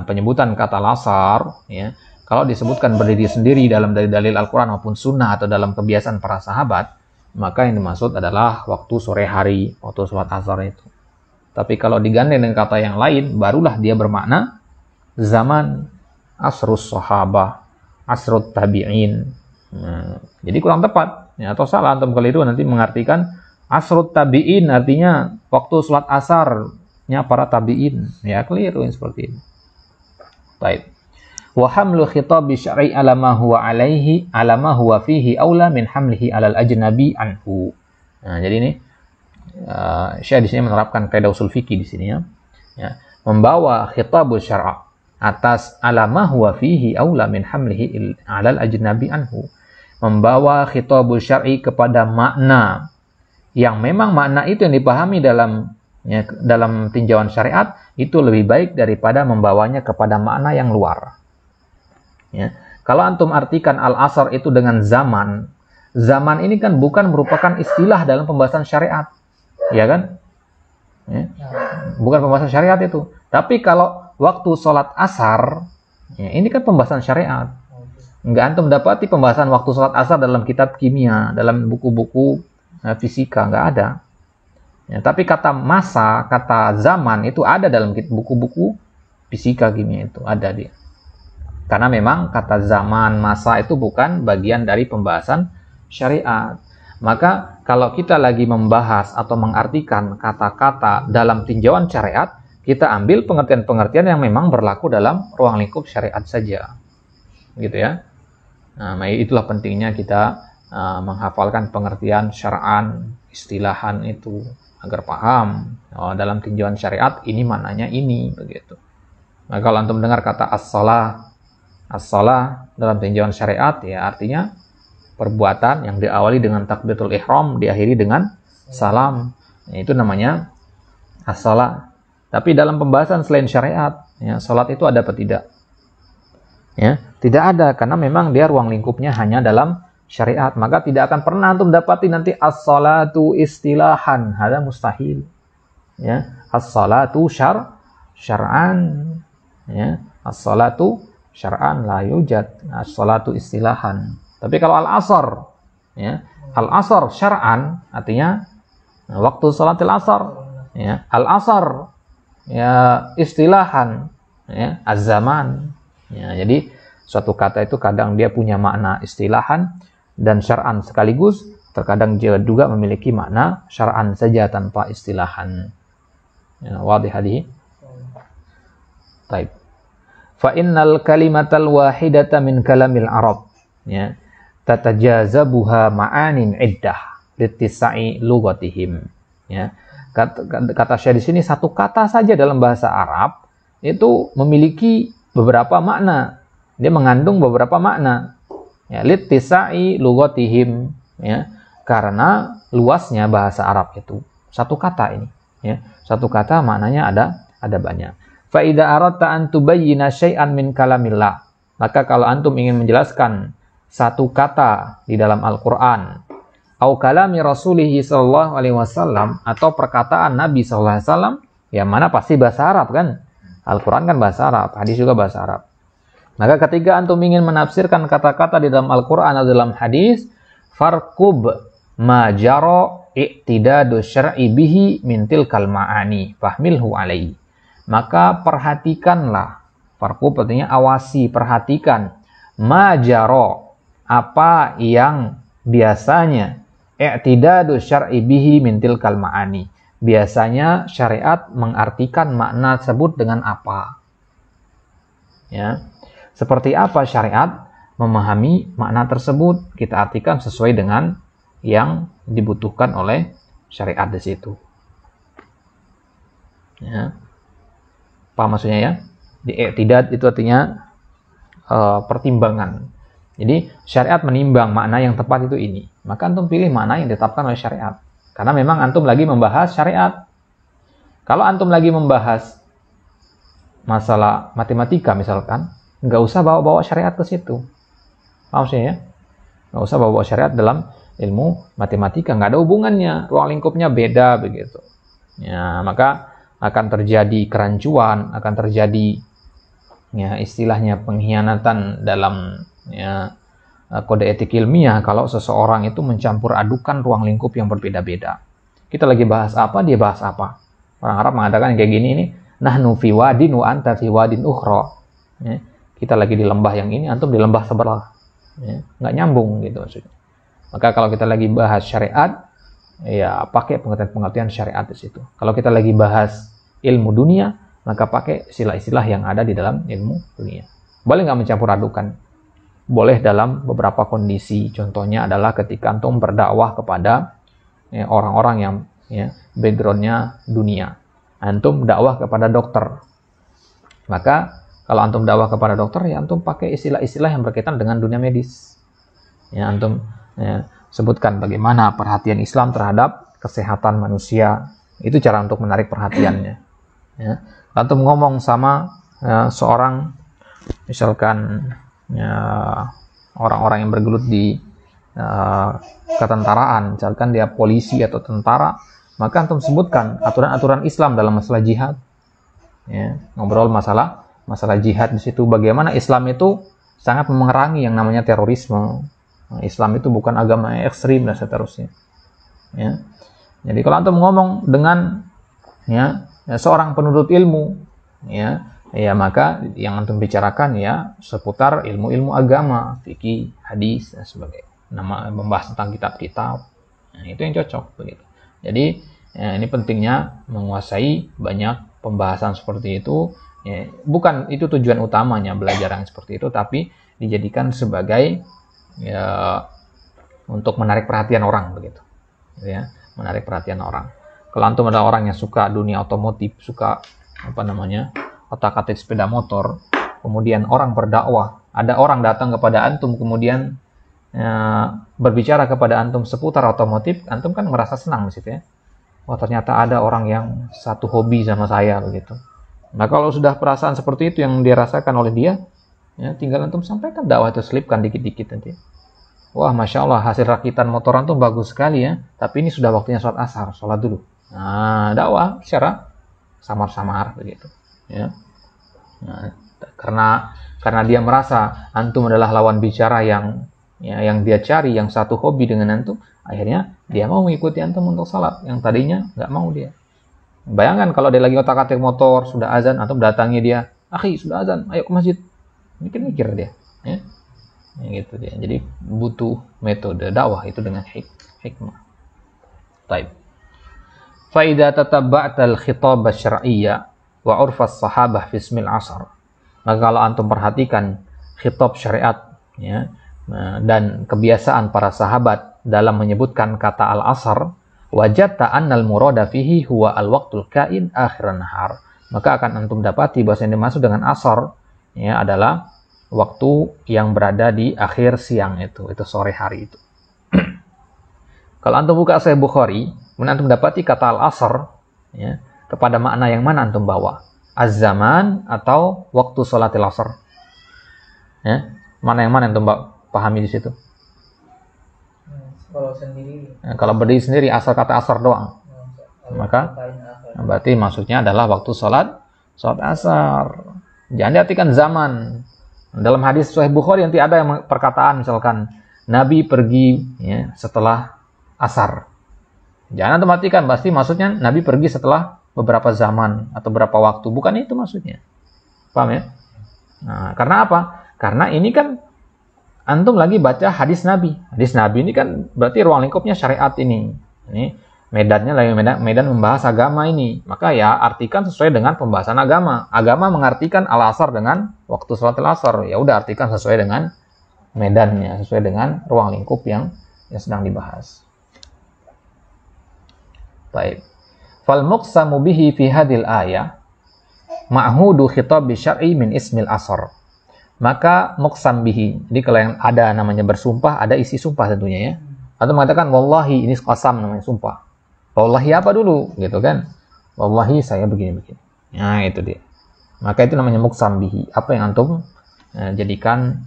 penyebutan kata lasar ya, kalau disebutkan berdiri sendiri dalam dalil Al-Quran maupun sunnah atau dalam kebiasaan para sahabat, maka yang dimaksud adalah waktu sore hari, waktu sholat asar itu. Tapi kalau digandeng dengan kata yang lain, barulah dia bermakna zaman, asrus sahabah, asrut tabi'in. Nah, jadi kurang tepat ya, atau salah antum keliru nanti mengartikan asrut tabi'in artinya waktu sholat asarnya para tabi'in. Ya, keliru seperti ini. Baik. Wa hamlu khitabi syar'i ala ma huwa alaihi ala ma huwa fihi aula min hamlihi alal ajnabi anhu. Nah, jadi ini Syekh di sini menerapkan kaidah usul fikih di sini ya. Ya, membawa khitabul syara' atas ala ma huwa fihi aula min hamlihi alal ajnabi anhu. Membawa khitabul syar'i kepada makna yang memang makna itu yang dipahami dalam dalam tinjauan syariat itu lebih baik daripada membawanya kepada makna yang luar. Ya. Kalau antum artikan al-asr itu dengan zaman, zaman ini kan bukan merupakan istilah dalam pembahasan syariat, ya kan? Ya. Bukan pembahasan syariat itu. Tapi kalau waktu sholat asar, ya, ini kan pembahasan syariat. Enggak antum dapati pembahasan waktu sholat asar dalam kitab kimia, dalam buku-buku fisika, enggak ada. Ya, tapi kata masa, kata zaman itu ada dalam buku-buku fisika kimia itu, ada dia. Karena memang kata zaman, masa itu bukan bagian dari pembahasan syariat. Maka kalau kita lagi membahas atau mengartikan kata-kata dalam tinjauan syariat, kita ambil pengertian-pengertian yang memang berlaku dalam ruang lingkup syariat saja. Gitu ya. Nah, itulah pentingnya kita menghafalkan pengertian syara'an, istilahan itu agar paham dalam tinjauan syariat ini maknanya ini begitu. Nah, kalau antum dengar kata as-shalah dalam tinjauan syariat ya artinya perbuatan yang diawali dengan takbiratul ihram diakhiri dengan salam. Ya, itu namanya as-shalah. Tapi dalam pembahasan selain syariat, ya, salat itu ada apa tidak? Ya, tidak ada karena memang dia ruang lingkupnya hanya dalam syariat. Maka tidak akan pernah antum dapati nanti as-salatu istilahan, hada mustahil. Ya, as-salatu syar'an. Ya, as-salatu syar'an la yujad, as-salatu istilahan. Tapi kalau al-asr, ya, al-asr syar'an artinya waktu salatil asar, ya, al-asr ya istilahan, ya, az-zaman. Ya, jadi suatu kata itu kadang dia punya makna istilahan dan syar'an sekaligus, terkadang juga memiliki makna syar'an saja tanpa istilahan. Ya, wadih hadis. Baik. Fa innal kalimatal wahidata min kalamil arab, ya, tatajazabuha ma'anin iddah litisai lughatihim. Ya. Kata Syekh di sini satu kata saja dalam bahasa Arab itu memiliki beberapa makna. Dia mengandung beberapa makna. Ya, litisai lughatihim, ya, karena luasnya bahasa Arab itu. Satu kata ini, ya. Satu kata maknanya ada banyak. Fa idza aradta an tubayyina syai'an min kalamillah, maka kalau antum ingin menjelaskan satu kata di dalam Al-Qur'an, au kalami Rasulih sallallahu alaihi wasallam, atau perkataan Nabi sallallahu alaihi wasallam, yang mana pasti bahasa Arab kan? Al-Qur'an kan bahasa Arab, hadis juga bahasa Arab. Maka ketika antum ingin menafsirkan kata-kata di dalam Al-Qur'an atau dalam hadis, farqub ma jara i'tidadu syar'i bihi min tilkal ma'ani fahmilhu alaihi. Maka perhatikanlah, farqub artinya awasi, perhatikan, ma jara, apa yang biasanya i'tidadu syar'i bihi min tilkal ma'ani. Biasanya syariat mengartikan makna tersebut dengan apa? Ya. Seperti apa syariat memahami makna tersebut? Kita artikan sesuai dengan yang dibutuhkan oleh syariat di situ. Ya. Paham maksudnya ya? Di i'tidad itu artinya pertimbangan. Jadi syariat menimbang makna yang tepat itu ini. Maka antum pilih makna yang ditetapkan oleh syariat. Karena memang antum lagi membahas syariat. Kalau antum lagi membahas masalah matematika misalkan, nggak usah bawa-bawa syariat ke situ. Paham maksudnya ya? Nggak usah bawa-bawa syariat dalam ilmu matematika. Nggak ada hubungannya. Ruang lingkupnya beda begitu. Ya, maka akan terjadi kerancuan, akan terjadi ya istilahnya pengkhianatan dalam ya kode etik ilmiah kalau seseorang itu mencampur adukan ruang lingkup yang berbeda-beda. Kita lagi bahas apa, dia bahas apa. Orang Arab mengatakan kayak gini ini, nahnu fi wadin wa anta fi wadin ukhra. Ya, kita lagi di lembah yang ini, antum di lembah sebelah. Ya, nggak nyambung gitu maksudnya. Maka kalau kita lagi bahas syariat, ya pakai pengertian-pengertian syariat di situ. Kalau kita lagi bahas ilmu dunia, maka pakai istilah-istilah yang ada di dalam ilmu dunia. Boleh nggak mencampur adukan? Boleh dalam beberapa kondisi. Contohnya adalah ketika antum berdakwah kepada orang-orang yang backgroundnya dunia. Antum dakwah kepada dokter. Maka kalau antum dakwah kepada dokter, ya antum pakai istilah-istilah yang berkaitan dengan dunia medis. Ya, antum sebutkan bagaimana perhatian Islam terhadap kesehatan manusia. Itu cara untuk menarik perhatiannya. Ya. Antum ngomong sama seorang, misalkan orang-orang yang bergelut di ketentaraan, misalkan dia polisi atau tentara, maka antum sebutkan aturan-aturan Islam dalam masalah jihad. Ya, ngobrol masalah jihad di situ. Bagaimana Islam itu sangat memerangi yang namanya terorisme. Islam itu bukan agama yang ekstrim dan seterusnya. Ya. Jadi kalau antum ngomong dengan seorang penuntut ilmu, ya maka yang antum bicarakan ya seputar ilmu-ilmu agama, fikih, hadis dan sebagainya. Membahas tentang kitab-kitab. Nah, itu yang cocok begitu. Jadi ini pentingnya menguasai banyak pembahasan seperti itu. Ya, bukan itu tujuan utamanya belajar yang seperti itu, tapi dijadikan sebagai untuk menarik perhatian orang begitu. Ya, menarik perhatian orang. Kalau antum adalah orang yang suka dunia otomotif, suka otak-atik sepeda motor, kemudian orang berdakwah, ada orang datang kepada antum kemudian berbicara kepada antum seputar otomotif, antum kan merasa senang di situ ya. Wah, ternyata ada orang yang satu hobi sama saya begitu. Nah, kalau sudah perasaan seperti itu yang dirasakan oleh dia, ya tinggal antum sampaikan dakwah itu, selipkan dikit-dikit nanti. Wah, Masya Allah, hasil rakitan motor antum bagus sekali ya, tapi ini sudah waktunya sholat asar, sholat dulu. Nah, dakwah secara samar-samar begitu. Ya. Nah, karena dia merasa antum adalah lawan bicara yang dia cari, yang satu hobi dengan antum, akhirnya dia mau mengikuti antum untuk salat, yang tadinya nggak mau dia. Bayangkan kalau dia lagi otak-atik motor, sudah azan, antum datangi dia, akhi sudah azan, ayo ke masjid. Mikir-mikir dia. Ya. Gitu dia. Jadi butuh metode dakwah itu dengan hikmah. Baik. Fa idza tatabba'ta al-khitab asy-syar'iyya wa 'urfa as-sahabah fi ismil 'asr. Maka kalau antum perhatikan khitab syariat ya, dan kebiasaan para sahabat dalam menyebutkan kata al-'asr, wajadta anna al-murada fihi huwa al-waqtul kain akhir nahar. Maka akan antum dapati bahwa yang dimaksud dengan asar ya adalah waktu yang berada di akhir siang itu sore hari itu. Kalau antum buka Sahih Bukhari, kemudian antum dapati kata al-asr ya, kepada makna yang mana antum bawa? Az-zaman atau waktu salatil asr? Ya, mana yang mana antum pahami di situ? Kalau sendiri. Ya, kalau berdiri sendiri asal kata asar doang. Maka berarti maksudnya adalah waktu salat asar. Jangan diartikan zaman. Dalam hadis Sahih Bukhari nanti ada yang perkataan misalkan Nabi pergi ya, setelah asar. Jangan otomatis pasti maksudnya Nabi pergi setelah beberapa zaman atau beberapa waktu. Bukan itu maksudnya. Paham ya? Nah, karena apa? Karena ini kan antum lagi baca hadis Nabi. Hadis Nabi ini kan berarti ruang lingkupnya syariat ini. Ini medannya lagi medan membahas agama ini. Maka ya artikan sesuai dengan pembahasan agama. Agama mengartikan al-asar dengan waktu salat al-asar. Ya udah artikan sesuai dengan medannya, sesuai dengan ruang lingkup yang sedang dibahas. Baik. Fal muqsamu bihi fi hadhil ayah ma'hudu khitab syar'i min ismil asar. Maka muqsam bihi. Jadi kalau yang ada namanya bersumpah, ada isi sumpah tentunya ya. Atau mengatakan wallahi, ini qasam namanya sumpah. Wallahi apa dulu gitu kan? Wallahi saya begini-begini. Nah, itu dia. Maka itu namanya muqsam bihi. Apa yang antum jadikan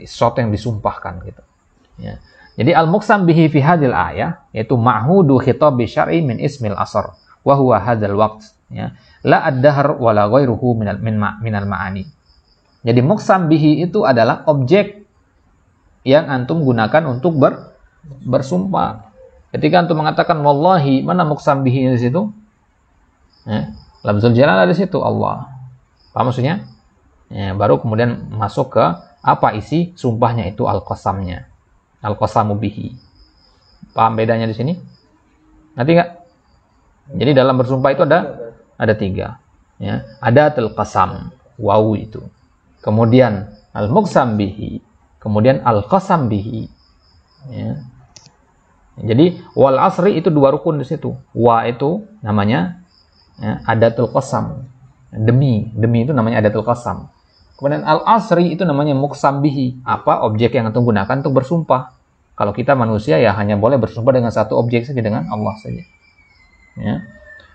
sesuatu yang disumpahkan gitu. Ya. Jadi al-muqsam bihi fi hadhil ayah yaitu ma'hudu khitab syar'i min ismil asr wa huwa hadzal waqt ya. La ad-dahr wa la ghairuhu minal ma'ani. Jadi muqsam bihi itu adalah objek yang antum gunakan untuk bersumpah. Ketika antum mengatakan wallahi, mana muqsam bihi di situ? Ya, lafzul jalal ada di situ Allah. Paham maksudnya? Ya, baru kemudian masuk ke apa isi sumpahnya itu al-qasamnya. Al-qasamu bihi. Paham bedanya di sini? Ngerti nggak? Jadi dalam bersumpah itu ada 3. Ya, adatul qasam, wawu itu. Kemudian al-muqsam bihi, kemudian al-qasam bihi. Ya. Jadi wal asri itu 2 rukun di situ. Wa itu namanya ya, adatul qasam. Demi itu namanya adatul qasam. Kemudian al-asri itu namanya muqsam bihi. Apa objek yang antum gunakan untuk bersumpah? Kalau kita manusia ya hanya boleh bersumpah dengan satu objek saja, dengan Allah saja. Ya.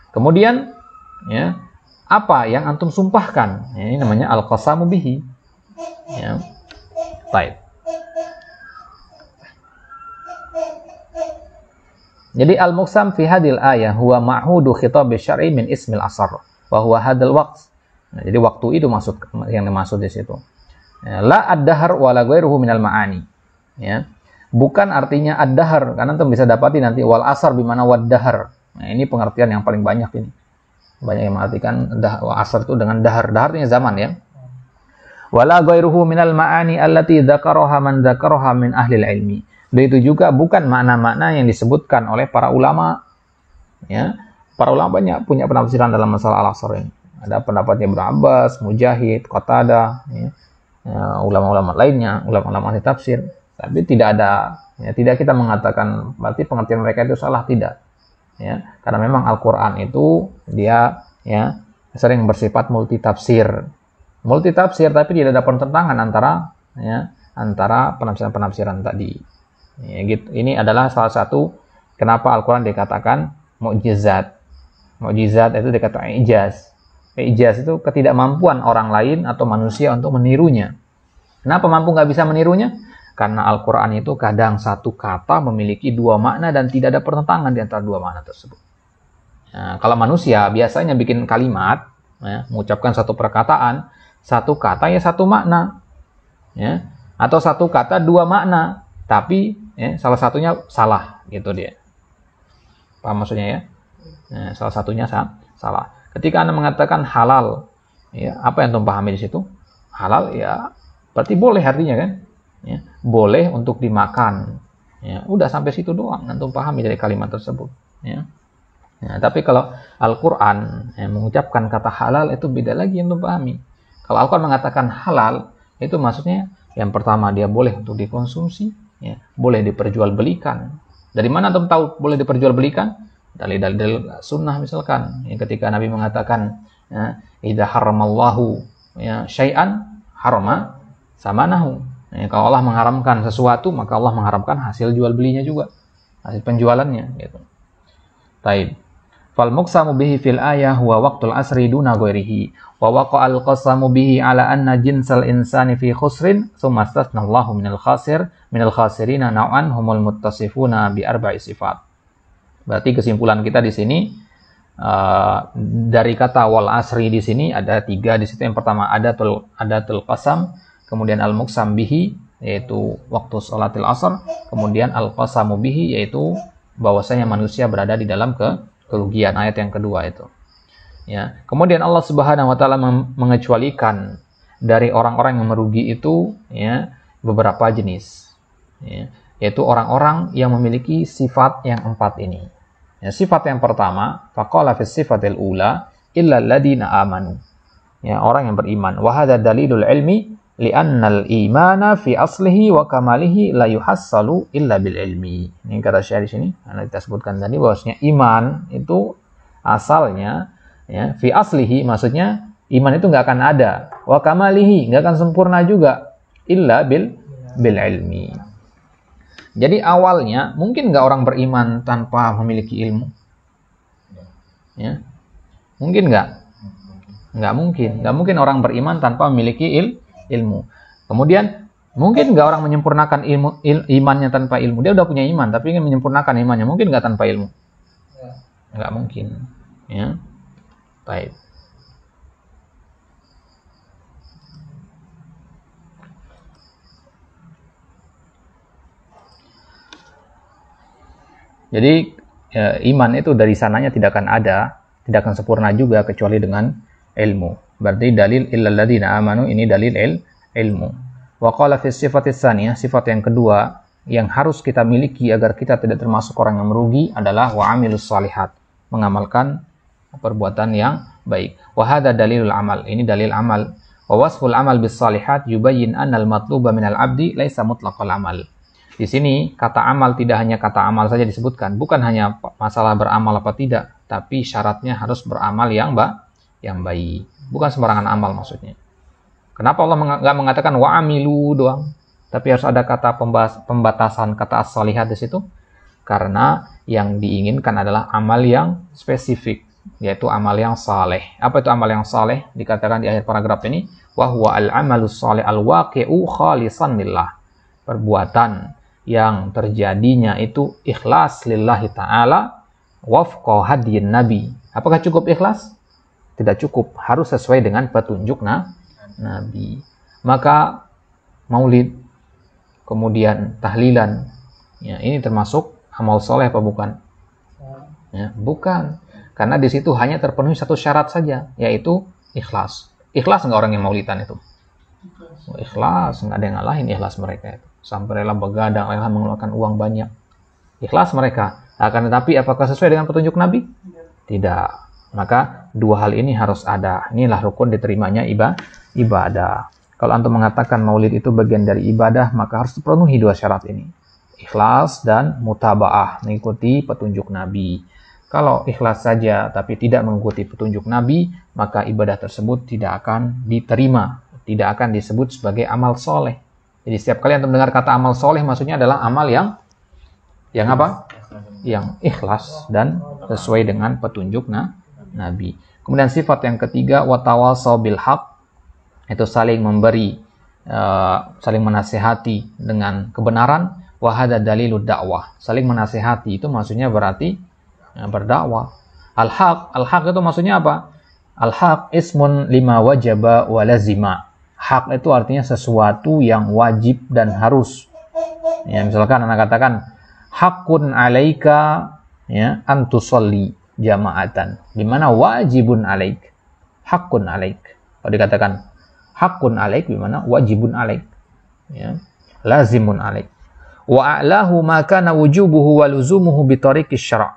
Kemudian ya, apa yang antum sumpahkan? Ya, ini namanya al-qasamu bihi. Ya. Baik. Jadi al-muqsam fi hadil ayah huwa ma'hudu khitab syar'i min ismil asar wa huwa hadal waqt. Nah, jadi waktu itu yang dimaksud di situ. Ya, la ad-dahr wa la ghairuhu minal ma'ani. Ya. Bukan artinya ad-dahr, karena antum bisa dapati nanti wal asar bimana wad-dahr. Nah, ini pengertian yang paling banyak ini. Banyak yang mengartikan asar itu dengan dahar. Dahar artinya zaman ya. Wala ghairuhu minal ma'ani allati dzakaraha man dzakaraha min ahli ilmi. Begitu juga bukan makna-makna yang disebutkan oleh para ulama. Ya. Para ulama banyak punya penafsiran dalam masalah al-asar ini. Ada pendapatnya Ibnu Abbas, Mujahid, Qatadah, ya. Ulama-ulama lainnya, ulama-ulama ahli tafsir. Tapi tidak ada, ya, tidak kita mengatakan berarti pengertian mereka itu salah, tidak. Ya, karena memang Al-Qur'an itu dia ya sering bersifat multitafsir. Multitafsir tapi tidak ada pertentangan antara penafsiran-penafsiran tadi. Ya, gitu. Ini adalah salah satu kenapa Al-Qur'an dikatakan mukjizat. Mukjizat itu dikatakan ijaz. Ijaz itu ketidakmampuan orang lain atau manusia untuk menirunya. Kenapa mampu nggak bisa menirunya? Karena Al-Quran itu kadang satu kata memiliki 2 makna dan tidak ada pertentangan di antara 2 makna tersebut. Nah, kalau manusia biasanya bikin kalimat, ya, mengucapkan satu perkataan, satu kata ya satu makna. Ya, atau satu kata 2 makna, tapi ya, salah satunya salah, gitu dia. Paham maksudnya ya? Nah, salah satunya salah. Ketika Anda mengatakan halal, ya, apa yang Anda pahami di situ? Halal ya berarti boleh artinya kan? Ya, boleh untuk dimakan. Ya, udah sampai situ doang antum pahami dari kalimat tersebut. Ya. Ya, tapi kalau Al-Quran mengucapkan kata halal itu beda lagi antum pahami. Kalau Al-Quran mengatakan halal itu maksudnya yang pertama dia boleh untuk dikonsumsi, ya, boleh diperjualbelikan. Dari mana antum tahu boleh diperjualbelikan? Dalil-dalil sunnah misalkan. Ya, ketika Nabi mengatakan, idza haramallahu ya syai'an harama samanahu. Ya, kalau Allah mengharamkan sesuatu, maka Allah mengharamkan hasil jual belinya juga, hasil penjualannya. Gitu. Taib. Fal muqsamu bihi fil ayah huwa waqtul asri duna ghairihi, wa waqa'al qasamu bihi ala anna jinsal insani fi khusrin, tsumma istathna Allahu minal khasirina naw'an humul muttasifuna bi arba'i sifat. Berarti kesimpulan kita di sini dari kata wal asri di sini ada 3 di situ. Yang pertama adatul qasam, kemudian al-muqsam bihi yaitu waktu sholatil asar, kemudian al-qasamu bihi yaitu bahwasanya manusia berada di dalam kerugian, ayat yang kedua itu. Ya, kemudian Allah Subhanahu wa taala mengecualikan dari orang-orang yang merugi itu ya beberapa jenis. Ya, yaitu orang-orang yang memiliki sifat yang 4 ini. Ya, sifat yang pertama, faqala fis sifatil ula illa alladziina amanu. Ya, orang yang beriman. Wa hadza dalilul ilmi li'annal imana fi aslihi wa kamalihi la yuhassalu illa bil ilmi. Ini kata Syekh di sini, karena kita sebutkan tadi bahwasanya iman itu asalnya ya fi aslihi, maksudnya iman itu nggak akan ada, wa kamalihi nggak akan sempurna juga illa bil ilmi. Jadi awalnya mungkin nggak orang beriman tanpa memiliki ilmu? Ya. Mungkin nggak? Nggak mungkin. Nggak mungkin orang beriman tanpa memiliki ilmu. Kemudian mungkin nggak orang menyempurnakan imannya tanpa ilmu. Dia udah punya iman tapi ingin menyempurnakan imannya. Mungkin nggak tanpa ilmu? Nggak mungkin. Ya. Baik. Jadi iman itu dari sananya tidak akan ada, tidak akan sempurna juga kecuali dengan ilmu. Berarti dalil illal ladzina amanu ini dalil ilmu. Wa qala fi sifatis tsaniyah, sifat yang kedua yang harus kita miliki agar kita tidak termasuk orang yang merugi adalah wa amilus shalihat, mengamalkan perbuatan yang baik. Wa hadza dalilul amal, ini dalil amal. Wa wasful amal bis shalihat yubayyin anna al matluba minal abdi laisa mutlaqal amal. Di sini kata amal tidak hanya kata amal saja disebutkan, bukan hanya masalah beramal apa tidak, tapi syaratnya harus beramal yang baik. Bukan sembarangan amal maksudnya. Kenapa Allah nggak mengatakan wa amilu doang, tapi harus ada kata pembatasan kata as-shalihat di situ? Karena yang diinginkan adalah amal yang spesifik, yaitu amal yang saleh. Apa itu amal yang saleh? Dikatakan di akhir paragraf ini, wa huwa al-amalus salih al-waqi'u khalisan lillah. Perbuatan yang terjadinya itu ikhlas lillahi ta'ala wafqa hadiyin nabi. Apakah cukup ikhlas? Tidak cukup, harus sesuai dengan petunjuk nabi. Maka maulid, kemudian tahlilan, ya, ini termasuk amal soleh apa bukan? Ya, bukan. Karena di situ hanya terpenuhi satu syarat saja, yaitu ikhlas. Ikhlas nggak orang yang maulidan itu? Ikhlas, nggak ada yang ngalahin ikhlas mereka itu. Sampai rela begadang, rela mengeluarkan uang banyak. Ikhlas mereka. Akan tetapi apakah sesuai dengan petunjuk Nabi? Tidak. Maka dua hal ini harus ada. Inilah rukun diterimanya ibadah. Kalau antum mengatakan maulid itu bagian dari ibadah, maka harus terpenuhi dua syarat ini. Ikhlas dan mutaba'ah, mengikuti petunjuk Nabi. Kalau ikhlas saja tapi tidak mengikuti petunjuk Nabi, maka ibadah tersebut tidak akan diterima, tidak akan disebut sebagai amal soleh. Jadi setiap kali antum dengar kata amal soleh, maksudnya adalah amal yang apa? Yang ikhlas dan sesuai dengan petunjuk Nabi. Kemudian sifat yang ketiga, watawasau bil haq, itu saling memberi, saling menasihati dengan kebenaran. Wahada dalilud dakwah, saling menasihati itu maksudnya berarti berdakwah. Al-haq itu maksudnya apa? Al-haq ismun lima wajaba wa lazima. Hak itu artinya sesuatu yang wajib dan harus. Ya, misalkan anak katakan hakun alaika, ya, antusolli jama'atan. Di mana wajibun alaik, hakun alaik. Kalau dikatakan hakun alaik, di mana wajibun alaik, ya, lazimun alaik. Wa a'lahu ma kana wujubuhu wa luzumuhu bi tariqis syara'.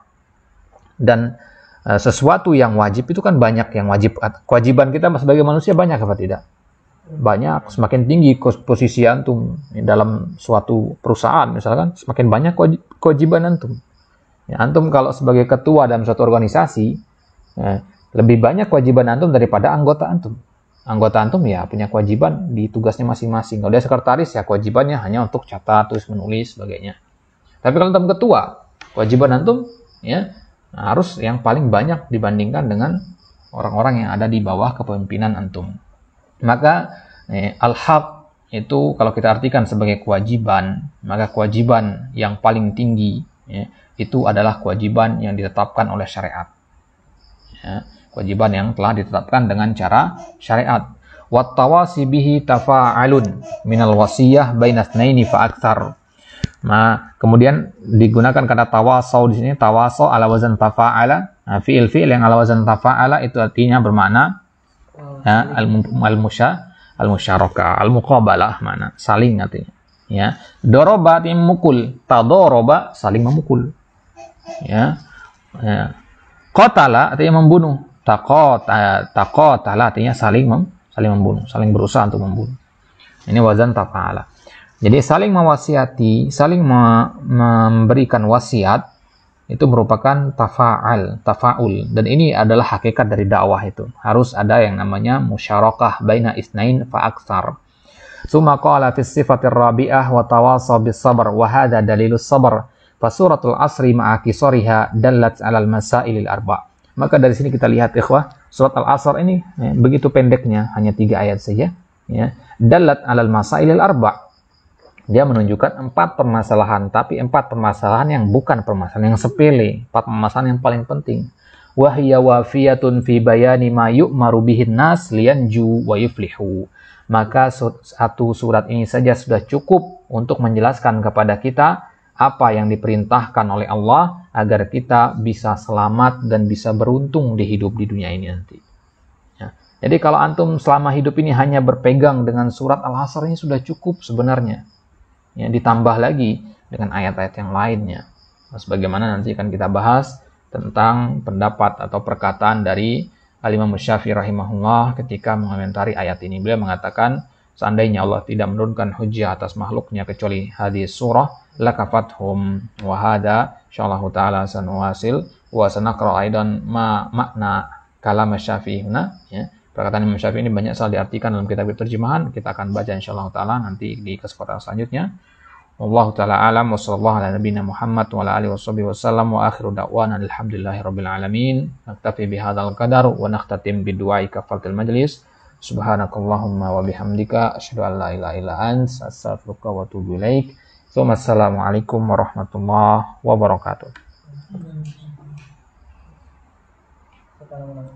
Dan sesuatu yang wajib itu kan banyak yang wajib. Kewajiban kita sebagai manusia banyak apa tidak? Banyak. Semakin tinggi posisi antum dalam suatu perusahaan misalkan, semakin banyak kewajiban antum. Ya, antum kalau sebagai ketua dalam suatu organisasi, ya, lebih banyak kewajiban antum daripada anggota antum. Anggota antum ya punya kewajiban di tugasnya masing-masing. Kalau dia sekretaris ya kewajibannya hanya untuk catat, tulis, menulis, sebagainya. Tapi kalau antum ketua, kewajiban antum ya harus yang paling banyak dibandingkan dengan orang-orang yang ada di bawah kepemimpinan antum. Maka al-haq itu kalau kita artikan sebagai kewajiban, maka kewajiban yang paling tinggi ya, itu adalah kewajiban yang ditetapkan oleh syariat. Ya, kewajiban yang telah ditetapkan dengan cara syariat. Wattawasi bihi tafa'alun minal wasiyah bainasnaini fa'aktsar. Nah, kemudian digunakan kata tawasau di sini, tawasau ala wazan tafa'ala. Nah, fi'il yang ala wazan tafa'ala itu artinya bermakna ya, al-musyarakah, al-muqabalah, mana saling artinya. Ya, doroba artinya memukul, tadoroba saling memukul. Ya. Ya. Qatala artinya membunuh. Taqatala artinya saling membunuh, saling berusaha untuk membunuh. Ini wazan tafa'ala. Jadi saling mewasiati, saling memberikan wasiat itu merupakan tafa'ul. Dan ini adalah hakikat dari dakwah itu. Harus ada yang namanya musyarakah baina isnain fa'aksar. Summa qala fi sifatir rabi'ah wa tawasaw bis sabr wa hadha dalilus sabr. Fa suratul asri ma'a qisariha dallat 'alal masailil arba'. Maka dari sini kita lihat ikhwah, surat Al-Asr ini ya, begitu pendeknya, hanya 3 ayat saja, ya. Dallat 'alal masailil arba'. Dia menunjukkan 4 permasalahan, tapi 4 permasalahan yang bukan permasalahan yang sepele, 4 permasalahan yang paling penting. Wa hiya wafiyatun fi bayani ma yu'maru bihin nas liyanju wa yuflihu. Maka satu surat ini saja sudah cukup untuk menjelaskan kepada kita apa yang diperintahkan oleh Allah agar kita bisa selamat dan bisa beruntung di hidup di dunia ini nanti. Ya. Jadi kalau antum selama hidup ini hanya berpegang dengan surat Al-Asr ini sudah cukup sebenarnya. ya, ditambah lagi dengan ayat-ayat yang lainnya. Sebagaimana nanti akan kita bahas tentang pendapat atau perkataan dari Al-Imam Syafi'i rahimahullah ketika mengomentari ayat ini. Beliau mengatakan, seandainya Allah tidak menurunkan hujjah atas makhluknya kecuali hadis surah, lakafathum wa hada insyaallah taala sanuwasil wa sanaqra aidan makna kalam Syafi'i huna, ya. Perkataan Imam Syafi'i ini banyak sekali diartikan dalam kitab terjemahan. Kita akan baca insyaallah taala nanti di kesempatan selanjutnya. Wallahu ta'ala alam wa sallallahu ala nabiyina Muhammad wa ala alihi wasallam wa akhiru da'wana alhamdulillahi rabbil alamin. Naktafi bihadzal qadar wa nakhtatim bidu'ai kafatul majlis. Subhanakallahumma wa bihamdika asyhadu an la ilaha illa anta astaghfiruka wa atubu ilaik. Assalamualaikum warahmatullahi wabarakatuh.